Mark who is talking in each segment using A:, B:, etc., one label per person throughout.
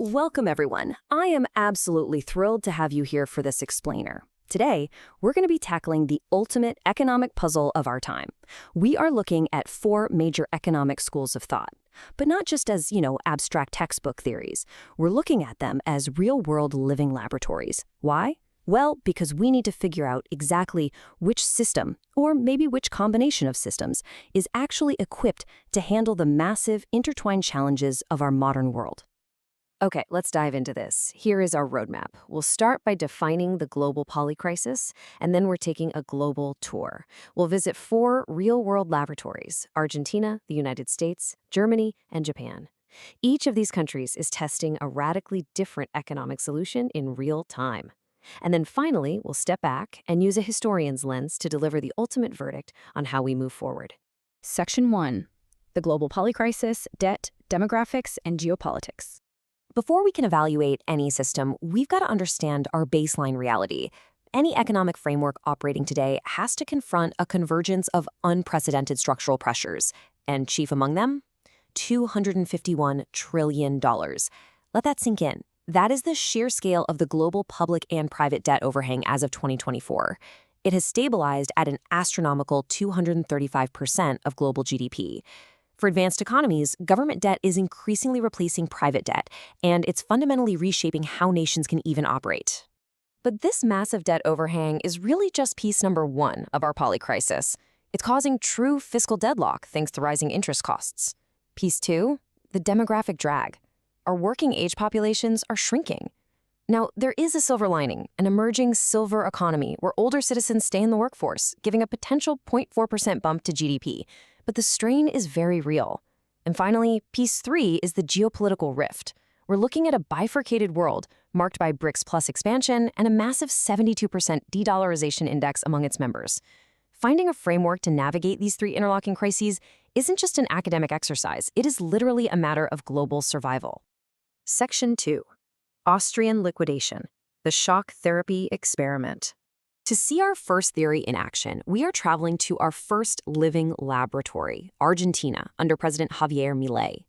A: Welcome, everyone. I am absolutely thrilled to have you here for this explainer. Today, we're going to be tackling the ultimate economic puzzle of our time. We are looking at four major economic schools of thought, but not just as, abstract textbook theories. We're looking at them as real-world living laboratories. Why? Well, because we need to figure out exactly which system, or maybe which combination of systems, is actually equipped to handle the massive, intertwined challenges of our modern world. Okay, let's dive into this. Here is our roadmap. We'll start by defining the global polycrisis, and then we're taking a global tour. We'll visit four real-world laboratories: Argentina, the United States, Germany, and Japan. Each of these countries is testing a radically different economic solution in real time. And then finally, we'll step back and use a historian's lens to deliver the ultimate verdict on how we move forward.
B: Section 1. The Global Polycrisis, Debt, Demographics, and Geopolitics.
A: Before we can evaluate any system, we've got to understand our baseline reality. Any economic framework operating today has to confront a convergence of unprecedented structural pressures, and chief among them, $251 trillion. Let that sink in. That is the sheer scale of the global public and private debt overhang as of 2024. It has stabilized at an astronomical 235% of global GDP. For advanced economies, government debt is increasingly replacing private debt, and it's fundamentally reshaping how nations can even operate. But this massive debt overhang is really just piece number one of our polycrisis. It's causing true fiscal deadlock thanks to rising interest costs. Piece two, the demographic drag. Our working age populations are shrinking. Now, there is a silver lining, an emerging silver economy where older citizens stay in the workforce, giving a potential 0.4% bump to GDP. But the strain is very real. And finally, piece three is the geopolitical rift. We're looking at a bifurcated world marked by BRICS plus expansion and a massive 72% de-dollarization index among its members. Finding a framework to navigate these three interlocking crises isn't just an academic exercise, it is literally a matter of global survival. Section 2. Austrian liquidation, the shock therapy experiment. To see our first theory in action, we are traveling to our first living laboratory, Argentina, under President Javier Milei.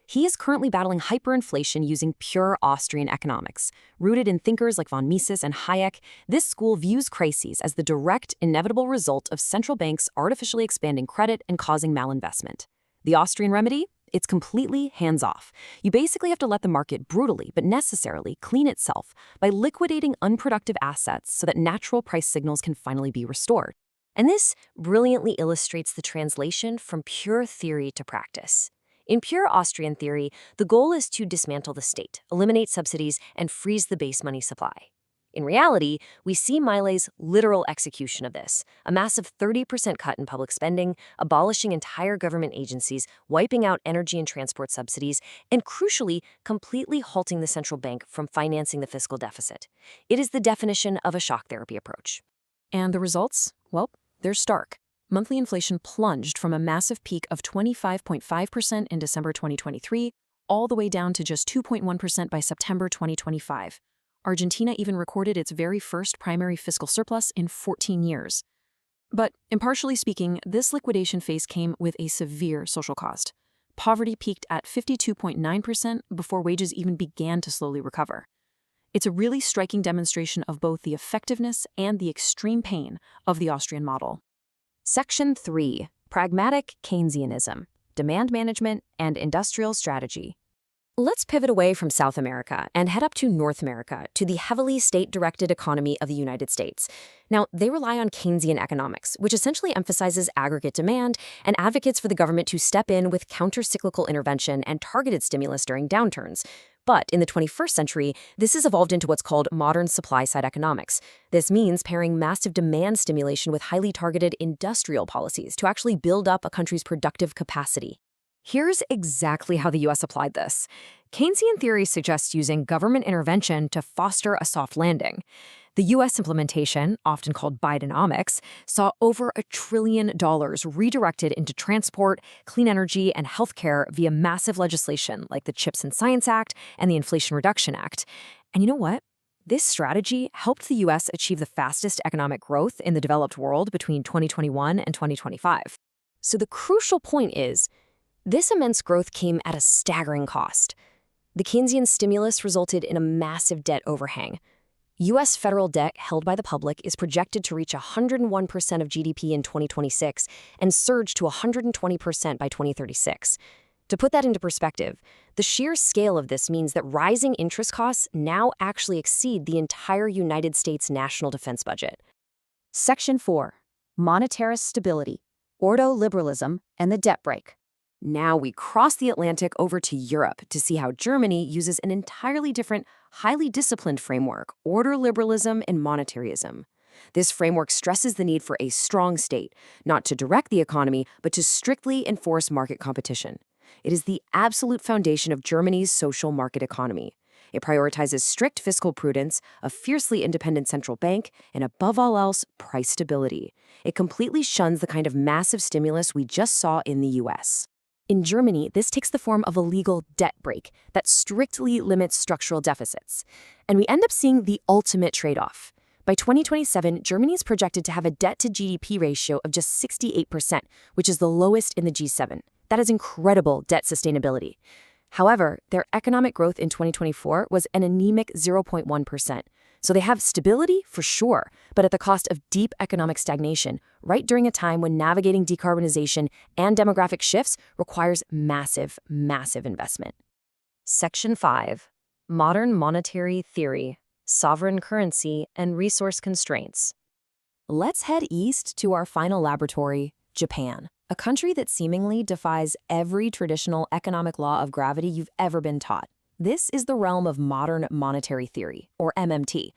A: He is currently battling hyperinflation using pure Austrian economics. Rooted in thinkers like von Mises and Hayek, this school views crises as the direct, inevitable result of central banks artificially expanding credit and causing malinvestment. The Austrian remedy? It's completely hands-off. You basically have to let the market brutally but necessarily clean itself by liquidating unproductive assets so that natural price signals can finally be restored. And this brilliantly illustrates the translation from pure theory to practice. In pure Austrian theory, the goal is to dismantle the state, eliminate subsidies, and freeze the base money supply. In reality, we see Milei's literal execution of this, a massive 30% cut in public spending, abolishing entire government agencies, wiping out energy and transport subsidies, and crucially, completely halting the central bank from financing the fiscal deficit. It is the definition of a shock therapy approach. And the results? Well, they're stark. Monthly inflation plunged from a massive peak of 25.5% in December 2023, all the way down to just 2.1% by September 2025. Argentina even recorded its very first primary fiscal surplus in 14 years. But, impartially speaking, this liquidation phase came with a severe social cost. Poverty peaked at 52.9% before wages even began to slowly recover. It's a really striking demonstration of both the effectiveness and the extreme pain of the Austrian model. Section 3. Pragmatic Keynesianism, Demand Management, and Industrial Strategy. Let's pivot away from South America and head up to North America, to the heavily state-directed economy of the United States. Now, they rely on Keynesian economics, which essentially emphasizes aggregate demand and advocates for the government to step in with counter-cyclical intervention and targeted stimulus during downturns. But in the 21st century, this has evolved into what's called modern supply-side economics. This means pairing massive demand stimulation with highly targeted industrial policies to actually build up a country's productive capacity. Here's exactly how the U.S. applied this. Keynesian theory suggests using government intervention to foster a soft landing. The U.S. implementation, often called Bidenomics, saw over $1 trillion redirected into transport, clean energy, and healthcare via massive legislation like the CHIPS and Science Act and the Inflation Reduction Act. And you know what? This strategy helped the U.S. achieve the fastest economic growth in the developed world between 2021 and 2025. So the crucial point is, this immense growth came at a staggering cost. The Keynesian stimulus resulted in a massive debt overhang. U.S. federal debt held by the public is projected to reach 101% of GDP in 2026 and surge to 120% by 2036. To put that into perspective, the sheer scale of this means that rising interest costs now actually exceed the entire United States national defense budget.
B: Section 4. Monetarist Stability, Ordoliberalism, and the Debt Brake.
A: Now we cross the Atlantic over to Europe to see how Germany uses an entirely different, highly disciplined framework, order liberalism and monetarism. This framework stresses the need for a strong state, not to direct the economy, but to strictly enforce market competition. It is the absolute foundation of Germany's social market economy. It prioritizes strict fiscal prudence, a fiercely independent central bank, and above all else, price stability. It completely shuns the kind of massive stimulus we just saw in the US. In Germany, this takes the form of a legal debt brake that strictly limits structural deficits. And we end up seeing the ultimate trade-off. By 2027, Germany is projected to have a debt-to-GDP ratio of just 68%, which is the lowest in the G7. That is incredible debt sustainability. However, their economic growth in 2024 was an anemic 0.1%. So they have stability for sure, but at the cost of deep economic stagnation, right during a time when navigating decarbonization and demographic shifts requires massive, massive investment. Section 5. Modern Monetary Theory, Sovereign Currency, and Resource Constraints. Let's head east to our final laboratory, Japan, a country that seemingly defies every traditional economic law of gravity you've ever been taught. This is the realm of modern monetary theory, or MMT.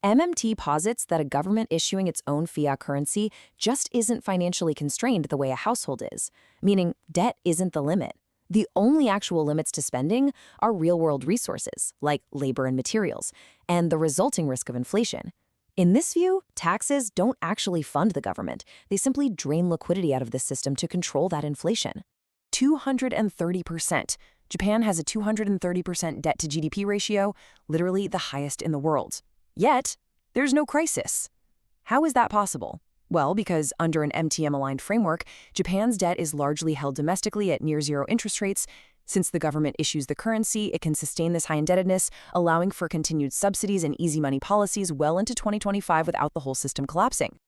A: MMT posits that a government issuing its own fiat currency just isn't financially constrained the way a household is, meaning debt isn't the limit. The only actual limits to spending are real-world resources, like labor and materials, and the resulting risk of inflation. In this view, taxes don't actually fund the government. They simply drain liquidity out of the system to control that inflation. 230%. Japan has a 230% debt to GDP ratio, literally the highest in the world. Yet, there's no crisis. How is that possible? Well, because under an MTM-aligned framework, Japan's debt is largely held domestically at near-zero interest rates. Since the government issues the currency, it can sustain this high indebtedness, allowing for continued subsidies and easy money policies well into 2025 without the whole system collapsing.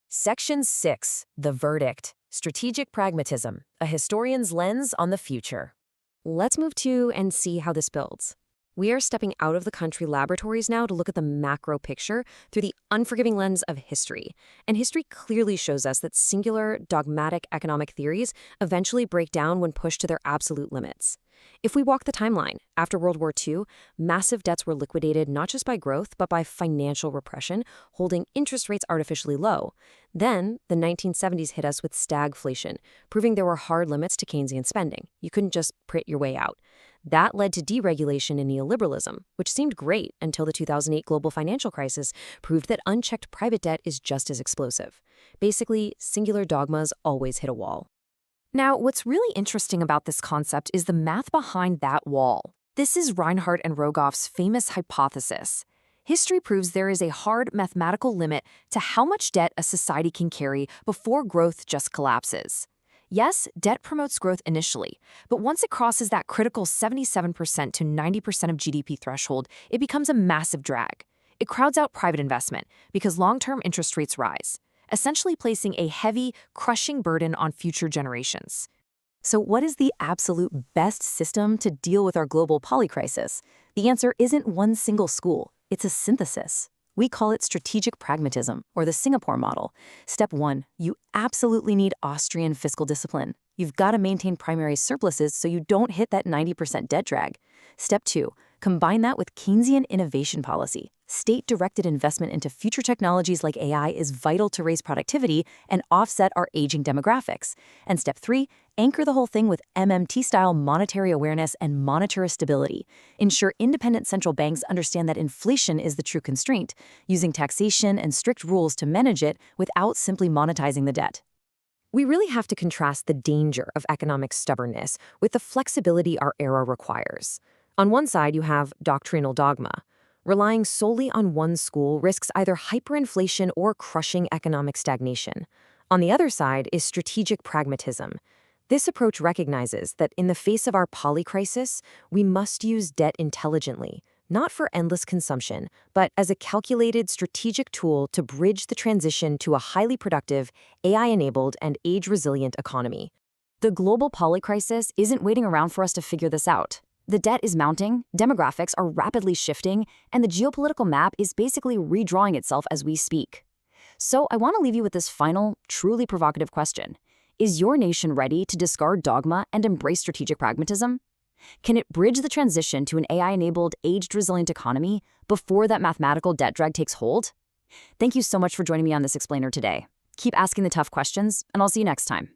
A: Section 6. The Verdict. Strategic Pragmatism, a historian's lens on the future. Let's move to and see how this builds. We are stepping out of the country laboratories now to look at the macro picture through the unforgiving lens of history. And history clearly shows us that singular, dogmatic economic theories eventually break down when pushed to their absolute limits. If we walk the timeline, after World War II, massive debts were liquidated not just by growth, but by financial repression, holding interest rates artificially low. Then, the 1970s hit us with stagflation, proving there were hard limits to Keynesian spending. You couldn't just print your way out. That led to deregulation and neoliberalism, which seemed great until the 2008 global financial crisis proved that unchecked private debt is just as explosive. Basically, singular dogmas always hit a wall. Now, what's really interesting about this concept is the math behind that wall. This is Reinhardt and Rogoff's famous hypothesis. History proves there is a hard mathematical limit to how much debt a society can carry before growth just collapses. Yes, debt promotes growth initially, but once it crosses that critical 77% to 90% of GDP threshold, it becomes a massive drag. It crowds out private investment because long-term interest rates rise, essentially placing a heavy, crushing burden on future generations. So what is the absolute best system to deal with our global polycrisis? The answer isn't one single school. It's a synthesis. We call it strategic pragmatism, or the Singapore model. Step 1, you absolutely need Austrian fiscal discipline. You've got to maintain primary surpluses so you don't hit that 90% debt drag. Step 2, combine that with Keynesian innovation policy. State-directed investment into future technologies like AI is vital to raise productivity and offset our aging demographics. And step 3, anchor the whole thing with MMT-style monetary awareness and monetarist stability. Ensure independent central banks understand that inflation is the true constraint, using taxation and strict rules to manage it without simply monetizing the debt. We really have to contrast the danger of economic stubbornness with the flexibility our era requires. On one side, you have doctrinal dogma. Relying solely on one school risks either hyperinflation or crushing economic stagnation. On the other side is strategic pragmatism. This approach recognizes that in the face of our polycrisis, we must use debt intelligently, not for endless consumption, but as a calculated strategic tool to bridge the transition to a highly productive, AI-enabled, and age-resilient economy.
B: The global polycrisis isn't waiting around for us to figure this out. The debt is mounting, demographics are rapidly shifting, and the geopolitical map is basically redrawing itself as we speak. So I want to leave you with this final, truly provocative question. Is your nation ready to discard dogma and embrace strategic pragmatism? Can it bridge the transition to an AI-enabled, aged-resilient economy before that mathematical debt drag takes hold? Thank you so much for joining me on this explainer today. Keep asking the tough questions, and I'll see you next time.